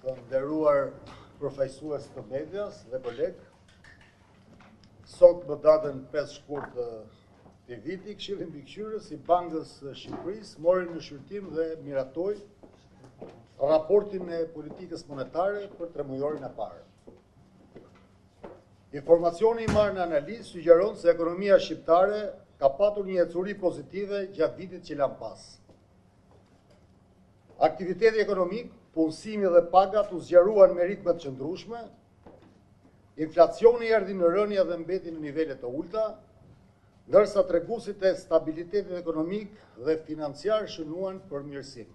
Të nderuar përfaqësues të medias dhe kolegë, sot në datën 5 shkurt të viti, Këshilli Mbikëqyrës i Bankës së Shqipërisë mori në shqyrtim dhe miratoi raportin e politikës monetare për tremujorin e parë. Informacioni i marrë në analizë sugjeron se ekonomia shqiptare ka patur një ecuri pozitive gjatë vitit që lan pas. Aktiviteti ekonomik, punësimi dhe pagat u zgjeruan me ritme të qëndrueshme, inflacioni erdhi në rënje dhe mbeti në nivele të ulta, ndërsa treguesit e stabilitetit ekonomik dhe financiar shënuan përmirësim.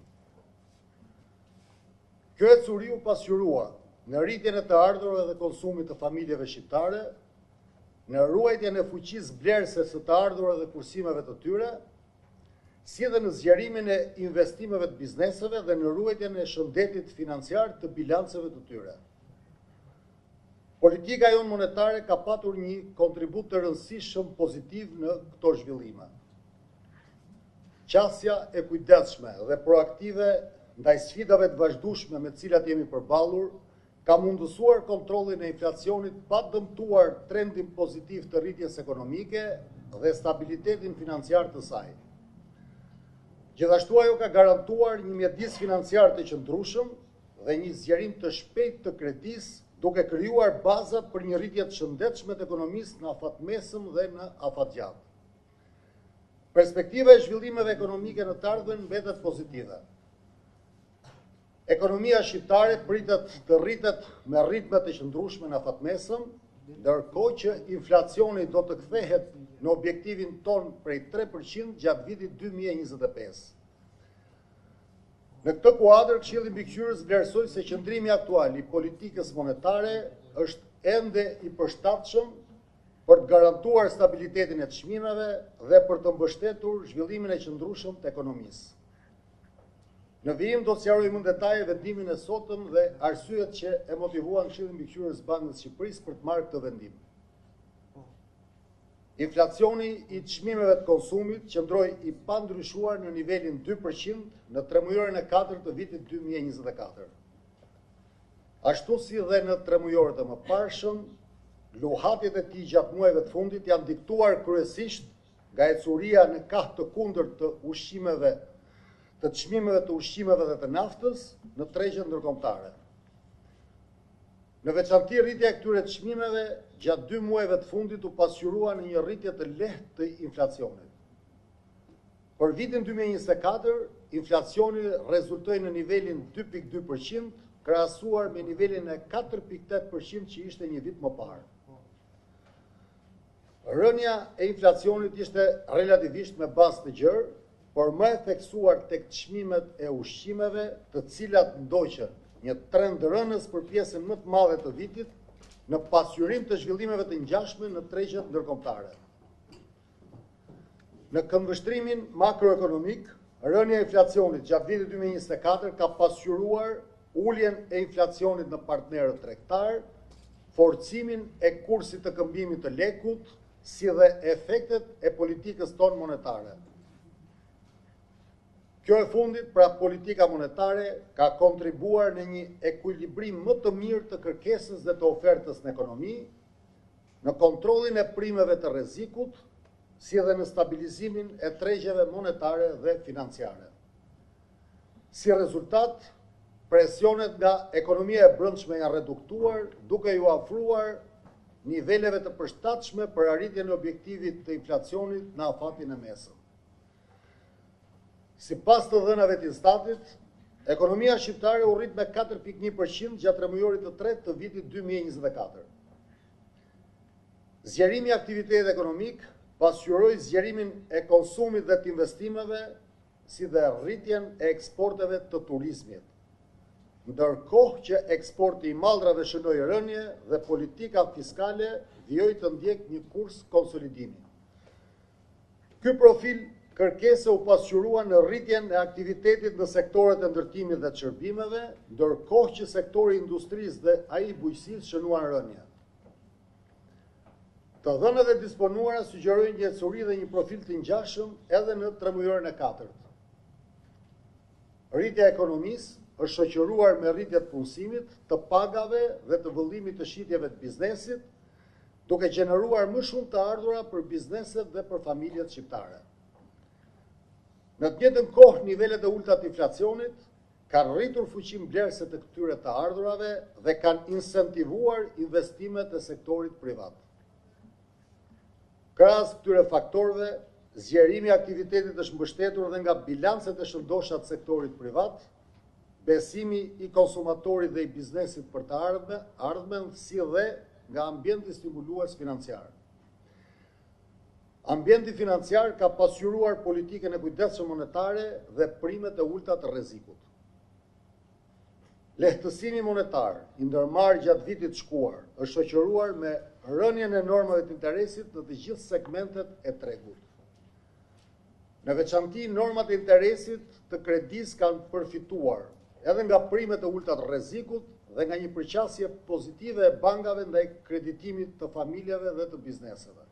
Kjo ecuri u pasqyrua në rritjen e të ardhurave dhe konsumit të familjeve shqiptare, në ruajtjen e fuqisë blerëse së të ardhurave dhe kursimeve të tyre, si edhe në zgjerimin e investimeve të bizneseve dhe në ruajtjen e shëndetit financiar të bilanceve të tyre. Politika jonë monetare ka patur një kontribut të rëndësishëm pozitiv në këto zhvillime. Qasja e kujdesshme dhe proaktive ndaj sfidave të vazhdueshme me të cilat jemi përballur ka mundësuar kontrollin e inflacionit pa dëmtuar trendin pozitiv të rritjes ekonomike dhe stabilitetin financiar të saj. Gjithashtu ajo ka garantuar një mjedis financiar të qëndrueshëm dhe një zgjerim të shpejtë të kredisë, duke krijuar bazat për një rritje të shëndetshme të ekonomisë në afatmesëm dhe në afatgjatë. Perspektiva e zhvillimeve ekonomike në të ardhmen mbetet pozitive. Ekonomia shqiptare pritet të rritet me ritme të qëndrueshme në afatmesëm, ndërkohë që inflacioni do të kthehet në objektivin ton prej 3% gjatë vitit 2025. Në këtë kuadër, Këshilli Mbikëqyrës vlerësoi se qëndrimi aktual i politikës monetare është ende i përshtatshëm për të garantuar stabilitetin e çmimeve dhe për të mbështetur zhvillimin e qëndrueshëm të ekonomisë. Në vijim do të sqaroj më në detaje vendimin e sotëm dhe arsyet që e motivuan Këshillin e Mbikëqyrës Bankës së Shqipërisë për të marrë këtë vendim. Inflacioni i çmimeve të konsumit qëndroi i pandryshuar në nivelin 2% në tremujorin e 4 të vitit 2024. Ashtu si dhe në tremujorët e mëparshëm, luhatjet e tij gjatë muajve të fundit janë diktuar kryesisht nga ecuria në kahë të kundërt të ushqimeve, të çmimeve të ushqimeve dhe të naftës në tregjen ndërkombëtare. Në veçanti rritja e këtyre çmimeve gjatë 2 muajve të fundit u pasqyrua në një rritje të lehtë të inflacionit. Për vitin 2024, inflacioni rezultoi në nivelin 2.2%, krahasuar me nivelin e 4.8% që ishte një vit më parë. Rënja e inflacionit ishte relativisht me bazë të gjerë, por më e theksuar tek çmimet e ushqimeve, të cilat ndoqën një trend rënës për pjesën më të madhe të vitit në pasqyrim të zhvillimeve të ngjashme në tregjet ndërkombëtare. Në këndvështrimin makroekonomik, rënja e inflacionit gjatë vitit 2024 ka pasqyruar uljen e inflacionit në partnerët tregtar, forcimin e kursit të këmbimit të lekut, si dhe efektet e politikës tonë monetare. Kjo e fundit, pra politika monetare, ka kontribuar në një ekuilibrim më të mirë të kërkesës dhe të ofertës në ekonomi, në kontrollin e primeve të rrezikut, si dhe në stabilizimin e tregjeve monetare dhe financiare. Si rezultat, presionet nga ekonomia e brendshme janë reduktuar, duke ju afruar niveleve të përshtatshme për arritjen e objektivit të inflacionit në afatin e mesëm. Sipas të dhënave të Instatit, ekonomia shqiptare u rrit me 4.1% gjatë tremujorit të tretë të vitit 2024. Zgjerimi i aktivitetit ekonomik pasqyroi zgjerimin e konsumit dhe të investimeve, si dhe rritjen e eksporteve të turizmit, ndërkohë që eksporti i mallrave shënoi rënje dhe politika fiskale vijoi të ndjekë një kurs konsolidimi. Ky profil kërkesa u pasqyrua në rritjen e aktivitetit në sektoret e ndërtimit dhe të shërbimeve, ndërkohë që sektori i industrisë dhe ai i bujqësisë shënuan rënje. Të dhënat e disponuara sugjerojnë një ecuri dhe një profil të ngjashëm edhe në tremujorin e 4. Rritja e ekonomisë është shoqëruar me rritje të punësimit, të pagave dhe të vëllimit të shitjeve të biznesit, duke gjeneruar më shumë të ardhura për bizneset dhe për familjet shqiptare. Në të njëjtën kohë, nivelet e ulta të inflacionit kanë rritur fuqinë blerëse të këtyre të ardhurave dhe kanë incentivuar investimet e sektorit privat. Krahas këtyre faktorëve, zgjerimi i aktivitetit është mbështetur dhe nga bilancet e shëndosha të sektorit privat, besimi i konsumatorit dhe i biznesit për të ardhmen, si dhe nga ambienti stimulues financiar. Ambienti financiar ka pasqyruar politikën e kujdesshme monetare dhe primet e ulta të rrezikut. Lehtësimi monetar i ndërmarrë gjatë vitit të shkuar është shoqëruar me rënien e normave të interesit në të gjithë segmentet e tregut. Në veçanti, normat e interesit të kredis kanë përfituar edhe nga primet e ulta të rrezikut dhe nga një përqasje pozitive e bankave ndaj kreditimit të familjeve dhe të bizneseve.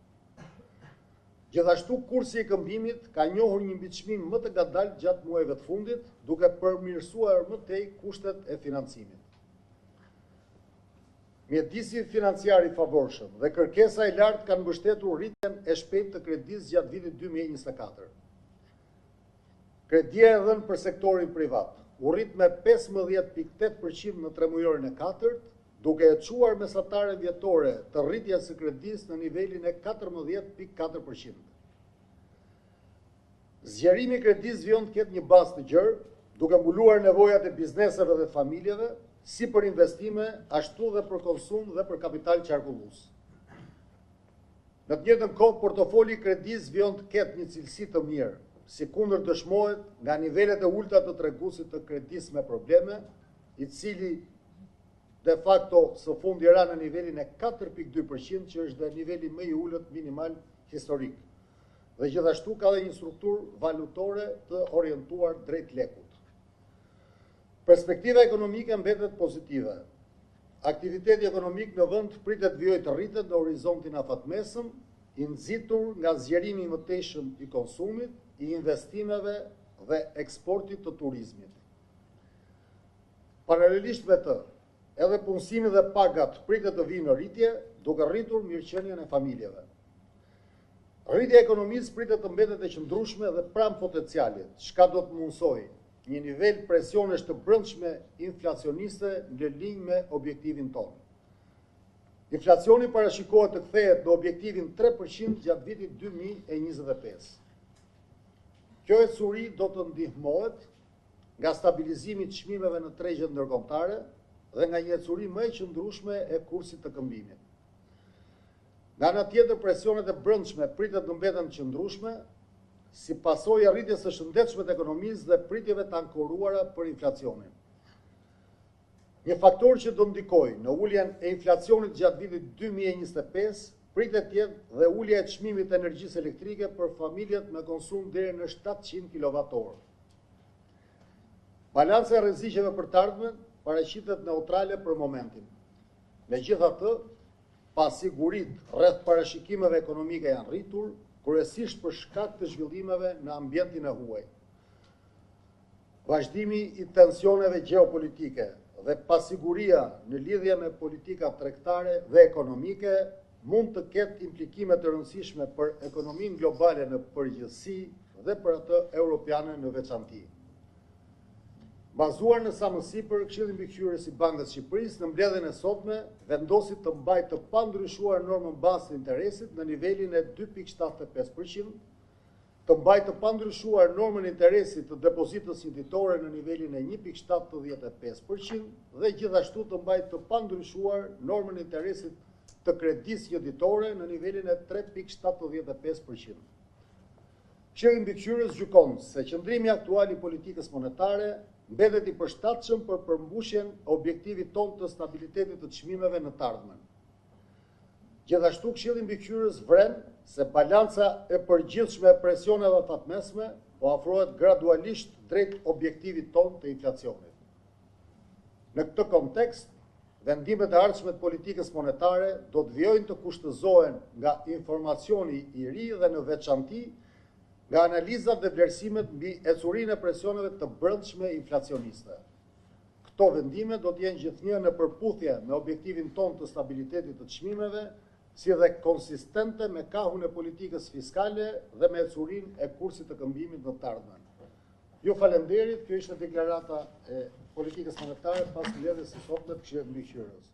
Gjithashtu, kursi i këmbimit ka njohur një mbiçmim më të ngadaltë gjatë muajve të fundit, duke përmirësuar më tej kushtet e financimit. Mjedisi financiar i favorshëm dhe kërkesa e lartë kanë mbështetur rritjen e shpejtë të kredisë gjatë vitit 2024. Kredia e dhënë për sektorin privat u rrit me 15.8% në tremujorin e katërt, duke e çuar mesataren vjetore të rritjes së kredisë në nivelin e 14.4%. Zgjerimi i kredisë vjen të ketë një bazë të gjerë, duke mbuluar nevojat e bizneseve dhe familjeve, si për investime, ashtu dhe për konsum dhe për kapital qarkullues. Në të njëjtën kohë, portofoli i kredisë vjen të ketë një cilësi të mirë, si kundër dëshmohet nga nivelet e ulta të treguesit të kredisë me probleme, i cili de facto së fundi ra në nivelin e 4.2%, që është dhe niveli më i ulët minimal historik. Dhe gjithashtu ka dhe një strukturë valutore të orientuar drejt lekut. Perspektiva ekonomike mbetet pozitive. Aktiviteti ekonomik në vend pritet vijojë të rritet në horizontin afatmesëm, i nxitur nga zgjerimi i mëtejshëm i konsumit, i investimeve dhe eksportit të turizmit. Paralelisht me të, edhe punësimi dhe pagat pritet të vinë në rritje, duke rritur mirëqenien e familjeve. Rritja e ekonomisë pritet të mbetet e qëndrueshme dhe pranë potencialit, çka do të mundsojë një nivel presionesh të brendshme inflacioniste në linjë me objektivin tonë. Inflacioni parashikohet të kthehet në objektivin 3% gjatë vitit 2025. Kjo ecuri do të ndihmohet nga stabilizimi i çmimeve në tregjet ndërkombëtare dhe nga një ecuri më e qëndrueshme e kursit të këmbimit. Nga ana tjetër, presionet e brendshme pritet të mbeten të qëndrueshme, si pasojë e rritjes së shëndetshme të ekonomisë dhe pritjeve të ankoruara për inflacionin. Një faktor që do ndikojë në uljen e inflacionit gjatë vitit 2025 pritet të jetë dhe ulja e çmimit të energjisë elektrike për familjet me konsum deri në 700 kWh. Balanca e rreziqeve për të ardhmen paraqitet neutrale për momentin. Megjithatë, pasiguritë rreth parashikimeve ekonomike janë rritur, kryesisht për shkak të zhvillimeve në ambientin e huaj. Vazhdimi i tensioneve gjeopolitike dhe pasiguria në lidhje me politika tregtare dhe ekonomike mund të ketë implikime të rëndësishme për ekonominë globale në përgjithësi dhe për atë europiane në veçanti. Bazuar në sa më sipër, Këshilli Mbikëqyrës i Bankës së Shqipërisë në mbledhjen e sotme vendosi të mbajë të pandryshuar normën bazë të interesit në nivelin e 2.75%, të mbajë të pandryshuar normën e interesit të depozitës ditore në nivelin e 1.75% dhe gjithashtu të mbajë të pandryshuar normën e interesit të kredisë ditore në nivelin e 3.75%. Këshilli Mbikëqyrës gjykon se qëndrimi aktual i politikës monetare mbetet i përshtatshëm për përmbushjen e objektivit tonë të stabilitetit të çmimeve në të ardhmen. Gjithashtu, Këshilli Mbikëqyrës vren se balanca e përgjithshme e presioneve fatmesme po afrohet gradualisht drejt objektivit tonë të inflacionit. Në këtë kontekst, vendimet e ardhshme të politikës monetare do të vijojnë të kushtëzohen nga informacioni i ri dhe në veçanti nga analizat dhe vlerësimet mbi ecurinë e presioneve të brendshme inflacioniste. Këto vendime do të jenë gjithnjë në përputhje me objektivin ton të stabilitetit të çmimeve, si dhe konsistente me kahun e politikës fiskale dhe me ecurinë e kursit të këmbimit në të ardhmen. Ju falenderit, kjo ishte deklarata e politikës monetare pas mbledhjes së sotme të Këshillit të Mbikëqyrës.